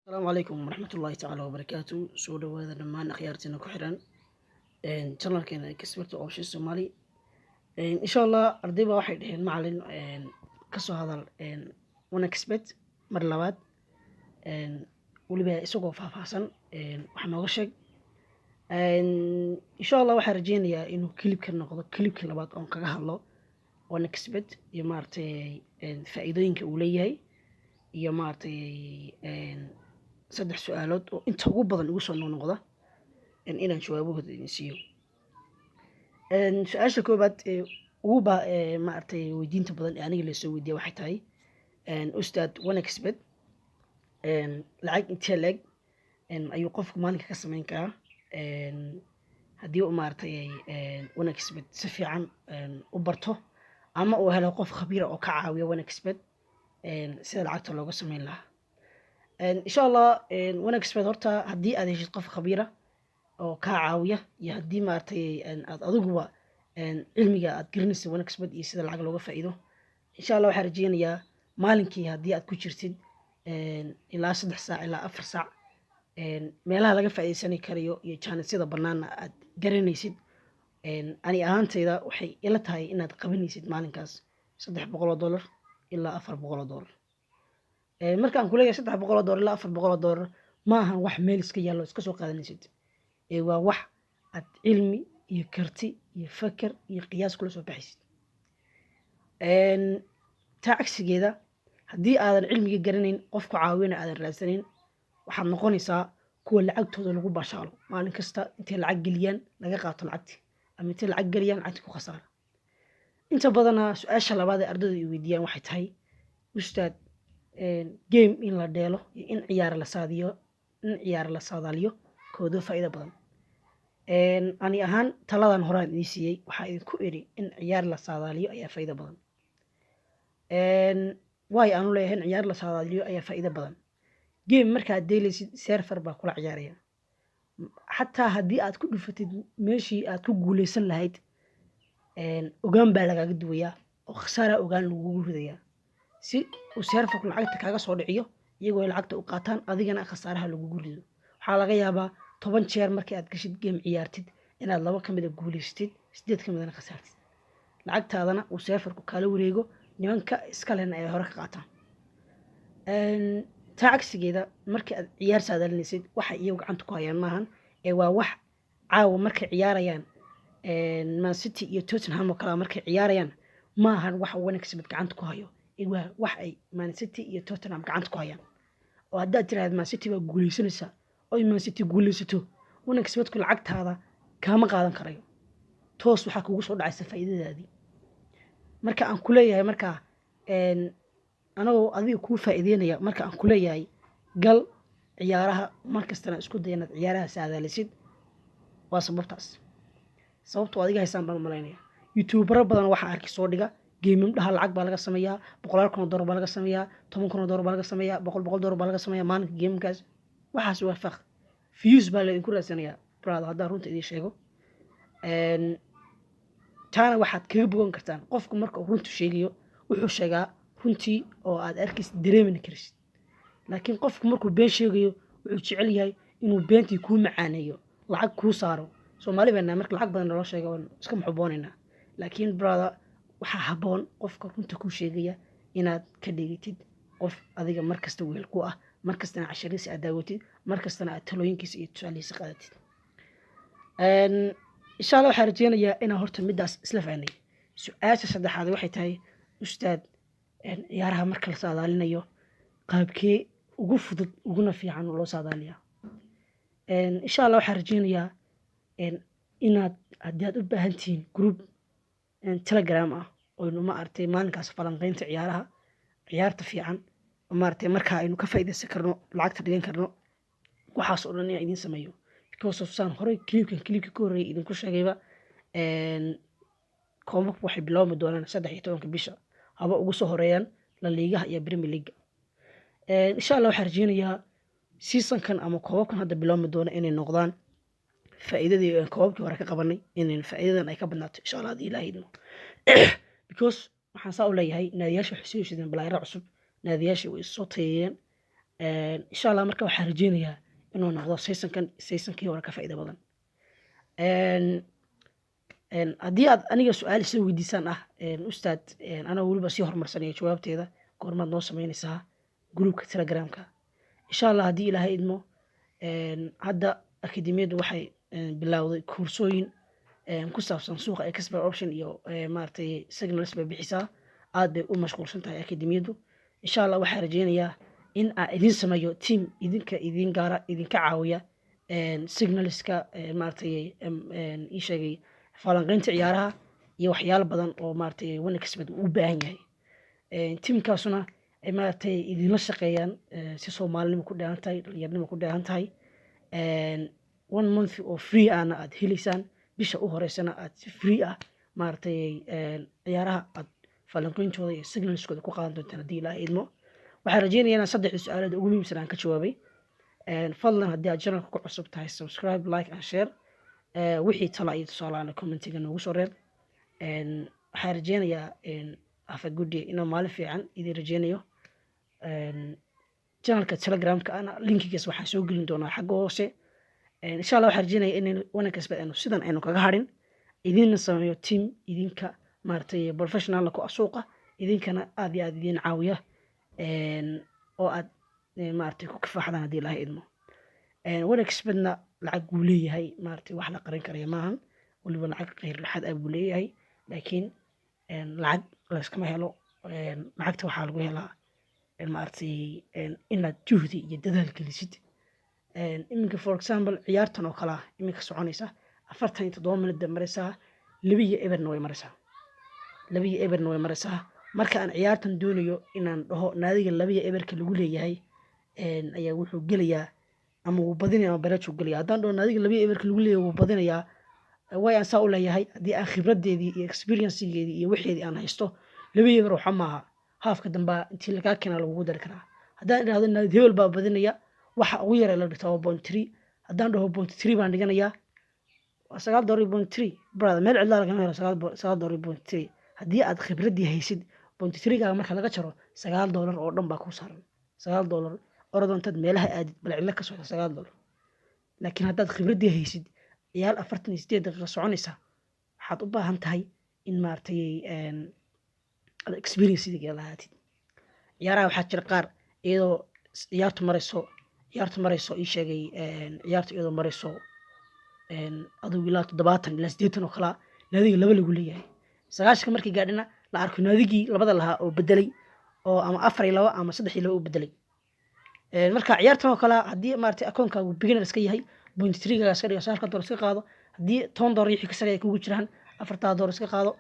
السلام عليكم ورحمة الله تعالى وبركاته سو dhawaada dhammaan akhyaartina ku xiran channelkeena Expert Option Somali insha Allah ardayba waxay dhaheen macallin ka soo hadal one expert mar labaad waliba isagoo faahfaahsan wax nooga sheeg insha Allah waxaan rajeynayaa inuu clipka noqdo clipka labaad oo kaga hadlo one expert iyo maartay faa'iidooyinka uu leeyahay iyo maartay saddex su'aalood oo inta ugu badan ugu soo noqnoqda inaan jawaabahooda idin siiyo su-aasha koobaad ugu maartay weydiinta badan ee aniga la soo weydiiyay waxay tahay ustaad one expert lacag intee leeg ayuu qofku maalinka ka samayn karaa haddii uu maartay one expert si fiican u barto ama uu helo qof khabiir oo ka caawiya one expert sida lacagta looga samayn lahaa إن شاء الله وأنا كسبت هرتا هدي هذه شيء قف خبيرة أو كعاوية يهدي ما أرتي أضجوا علمي أتقرنس وأنا كسبت يصير العقل وقف إيده إن شاء الله وحرجين يا مالكي هدي أتكوشرتين إلى 6 ساعة إلى 4 ساعة meelaha laga faa'iideysan karayo iyo channel-yada banaana aad garanaysid ani ahaanta ida waxay ila tahay inaad qabanaysid maalinkaas $300 ilaa $400 markaan ku leeyahay $300 ilaa $400 ma aha wax meel iska yaallo iska soo qaadanaysid waa wax aad cilmi iyo karti iyo fakar iyo qiyaas kula soo baxaysid taa cagsigeeda haddii aadan cilmiga garanayn qofku caawina aadan raadsanayn waxaad noqonaysaa kuwa lacagtooda lagu bashaalo maalin kasta intay lacag geliyaan laga qaato lacagti ama intay lacag geliyaan lacagti ku khasaara inta badana su-aasha labaad ee ardaydu ay weydiiyaan waxay tahay ustaad game in la dheelo iyo in ciyaar la saadaaliyo koodo faa'iido badan ani ahaan taladan horaan idin siiyey waxaa idinku iri in ciyaar la saadaaliyo ayaa faa'iido badan waayo aanu leeyahay in ciyaar la saadaaliyo ayaa faa'iido badan game markaad deelaysid server baa kula ciyaaraya xataa haddii aad ku dhufatid meeshii aad ku guuleysan lahayd ogaan baa lagaaga duwayaa oo khasaara ogaan lagugu ridayaa si uu serverku lacagta kaaga soo dhiciyo iyagoo lacagta u qaataan adigana khasaaraha lagugu rido waxaa laga yaabaa 10 jeer markii aad gashid game ciyaartid inaad 2 ka mid ah guuleysatid 8 ka mid ah khasaartid lacagtaadana uu serverku kala wareego nimanka iska lehna ay hore ka qaataan taa cagsigeeda markii aad ciyaar saadalinaysid waxa iyagu gacanta ku hayaan maahan waa wax caawa markay ciyaarayaan Man City iyo Tottenham oo kala markay ciyaarayaan maahan wax one expert gacanta ku hayo waa wax ay Man City iyo Tottenham gacanta ku hayaan oo haddaad tiraahdo Man City waa guuleysanaysaa oo Man City guuleysato one expertku lacagtaada kaama qaadan karayo toos waxaa kugu soo dhacaysa faa'iidadaadii marka aan ku leeyahay marka anagoo adiga kuu faa'iideynaya marka aan ku leeyahay gal ciyaaraha markastana isku day inaad ciyaaraha saadaalisid waa sababtoo adiga haysaan baan malaynaya youtuber badan waxa arkay soo dhiga game dhaha lacag baa laga sameeyaa $100,000 baa laga sameeyaa $10,000 baa laga sameeyaa $100 baa laga sameeyaa maalinka gamekaas waxaas waa faq views baa la idinku raadsanayaa brother haddaan runta idiin sheego taana waxaad kaga bogan kartaan qofku marka uu runta sheegayo wuxuu sheegaa runtii oo aad arkaysid dareemin karsid laakiin qofku markuu been sheegayo wuxuu jecel yahay inuu beentii kuu macaaneeyo lacag kuu saaro Soomaali bana marka lacag badan loo sheego iska maxboonayna laakiin brother waxa haboon qofka runta ku sheegaya inaad ka dhigitid qof adiga markasta weel ku ah markastana cashariis aad daawatid markastana aad talooyinkiisa iyo tusaalihiisa qaadatid insha Allah waxaan rajeynayaa inaan horta midaas isla fahnay su-aasha saddexaad waxay tahay ustaad ciyaaraha marka la saadaalinayo qaabkee ugu fudud uguna fiican loo saadaaliyaa insha Allah waxaan rajeynayaa inaad haddii aad u baahan tihiin group telegram ah oo ma artay maalinkaas falanqeynta ciyaarta fiican ma artay marka aynu ka faa'iideysan karno lacagta dhigan karno waxaas oo dhan idin sameeyo because of saan hore clipka ka horeeyay idinku sheegayba koobab waxay bilowmi doonaan 13 bisha haba ugu soo horeeyaan la liigaha iyo Premier League insha Allah waxaan rajeynayaa seasonkan ama koobabkan hadda bilowmi doona inay noqdaan faa'iidadii koobabkii hore ka qabanay in faa'iidadan ay ka badnaato insha Allah hadii Ilaahay idmo because waxaan saa u leeyahay naadiyaasha waxay soo yeeshadeen balaayra cusub naadiyaasha way soo tayeeyeen insha allah marka waxaan rajeynayaa inuu noqdo seasonkii hore ka faa'iido badan. haddii aad aniga su-aal isla weydiisaan ustaad anaa weliba sii horumarsanaya jawaabteeda goormaad noo samaynaysaa gruupka telegramka insha allah haddii ilaahay idmo. hadda akademiyaddu waxay bilowday koorsooyin ku saabsan suuqa expert option iyo maaragtay signals bay bixisaa. aad bay u mashquulsan tahay akademiyaddu. insha allah waxaan rajeynayaa in aan idin sameeyo team idin gaara idinka caawiya signalska maaragtay ii sheegay falanqaynta ciyaaraha iyo waxyaalo badan oo maaragtay one expert u baahan yahay. teamkaasuna ay maaragtay idinla shaqeeyaan si soomaalinimo ku dheehan tahay dhalinyarnimo ku dheehan tahay. 1 month oo free ahna aad helaysaan. bisha u horeysana aad si free ah maaragtay ciyaaraha aad falanqayntooda iyo signalskooda ku qaadan doontaan haddii ilaahay idmo. waxaan rajeynayaa inaan 3 su'aalood ugu muhiimsan aan ka jawaabay. fadlan haddii aad channelka ku cusub tahay subscribe like and share. wixii tala iyo tusaalaana commentiga noogu soo reeb. waxaan rajeynayaa have a good day inuu maalin fiican idin rajeynayo. channelka telegramka ana linkigiisa waxaan soo gelin doonaa xagga hoose. insha allah waxaan rajeynayaa inaynu wanaagsan aynu sidan aynu kaga harin idinna sameeyo team idinka maaragtay professional ku asuuqa idinkana aad iyo aad idin caawiya oo aad maaragtay ku kifaaxdaan haddii ilaahay idmo. wanaagsanna lacag buu leeyahay maaragtay wax la qarin karaya maahan waliba lacag qeyr laxad ah buu leeyahay laakiin lacag layskama helo. lacagta waxaa lagu helaa maaragtay inaad juhdi iyo dadaal gelisid. iminka for example ciyaartan oo kale iminka soconaysa 47 minute maraysaa 2-0 way maraysaa. marka aan ciyaartan doonayo inaan dhaho naadiga 2-0 lagu leeyahay ayaa wuxuu gelayaa ama wuu badinayaa ama baraajo gelayaa. haddaan dhaho naadiga 2-0 lagu leeyahay wuu badinayaa way aan saa u leeyahay haddii aan khibradeedii iyo experiencegeedii iyo wixeedii aan haysto 2-0 waxa maaha haafka dambe intii laga keenaa lagu dari karaa. haddaan idhaahdo naadi hebel baa badinaya waxa ugu yar la dhigto 0.3 haddaan dhaho 0.3 baan dhiganayaa waa $9.3 brother meel cidla laga helo $9.3 haddii aad khibradii haysid 0.3 ga marka laga jaro $9 oo dhan baa ku saaran $9 orodantad meelaha aadid bal cidla ka socda $9 laakiin haddaad khibradii haysid ciyaal 48 daqiiqo soconaysa waxaad u baahan tahay in maaragtay aad experience-iga lahaatid. ciyaaraha waxaa jira qaar iyadoo ciyaartu marayso ii sheegay ciyaartu iyadoo marayso adigu ilaa 70 ilaa 80 oo kala naadiga laba lagu leeyahay 9 markii gaadhina la arko naadigii labada lahaa oo bedelay oo ama 4-2 ama 3-2 u bedelay. marka ciyaartan oo kala haddii maaragtay akoonkaagu beginner iska yahay 0.3 ga iska dhigo $10 iska qaado haddii $10 wixii ka sareeya kugu jiraan $4 iska qaado.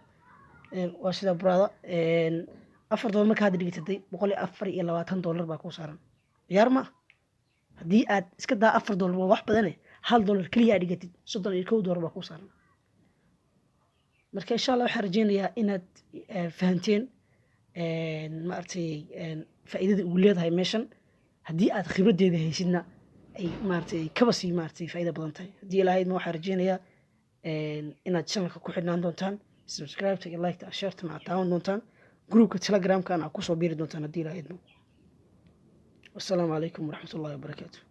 waa sida brother $4 marka aad dhigtay $124 baa ku saaran ciyaar ma haddii aad iska daa $4 waa wax badan $1 kaliya dhigatid $31 baa ku saaran. marka insha allah waxaan rajeynayaa inaad fahanteen maaragtay faa'iidada uu leedahay meeshan haddii aad khibradeeda haysidna ay maaragtay kaba sii maaragtay faa'iido badan tahay. haddii ilaahay idmo waxaan rajeynayaa inaad channelka ku xidhnaan doontaan subscribe iyo like ta share ta taawan doontaan groupka telegramka aan ku soo biiri doontaan haddii ilaahay idmo. wassalaamu calaykum waraxmatullaahi wabarakaatuh.